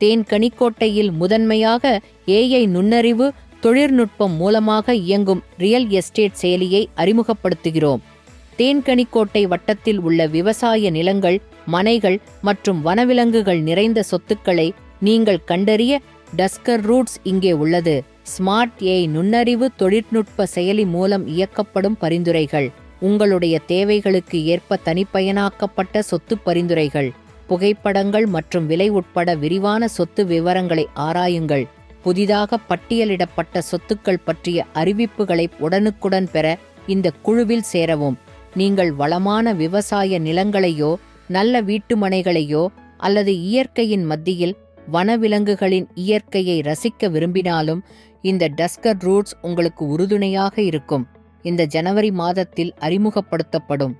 தேன்கனிக்கோட்டையில் முதன்மையாக AI நுண்ணறிவு தொழில்நுட்பம் மூலமாக இயங்கும் ரியல் எஸ்டேட் செயலியை அறிமுகப்படுத்துகிறோம். தேன்கனிக்கோட்டை வட்டத்தில் உள்ள விவசாய நிலங்கள், மனைகள் மற்றும் வனவிலங்குகள் நிறைந்த சொத்துக்களை நீங்கள் கண்டறிய டஸ்கர் ரூட்ஸ் இங்கே உள்ளது. ஸ்மார்ட் AI நுண்ணறிவு தொழில்நுட்ப செயலி மூலம் இயக்கப்படும் பரிந்துரைகள். உங்களுடைய தேவைகளுக்கு ஏற்ப தனிப்பயனாக்கப்பட்ட சொத்து பரிந்துரைகள். புகைப்படங்கள் மற்றும் விலை உட்பட விரிவான சொத்து விவரங்களை ஆராயுங்கள். புதிதாக பட்டியலிடப்பட்ட சொத்துக்கள் பற்றிய அறிவிப்புகளை உடனுக்குடன் பெற இந்த குழுவில் சேரவும். நீங்கள் வளமான விவசாய நிலங்களையோ நல்ல வீட்டுமனைகளையோ அல்லது இயற்கையின் மத்தியில் வனவிலங்குகளின் இயற்கையை ரசிக்க விரும்பினாலும் இந்த டஸ்கர் ரூட்ஸ் உங்களுக்கு உறுதுணையாக இருக்கும். இந்த ஜனவரி மாதத்தில் அறிமுகப்படுத்தப்படும்.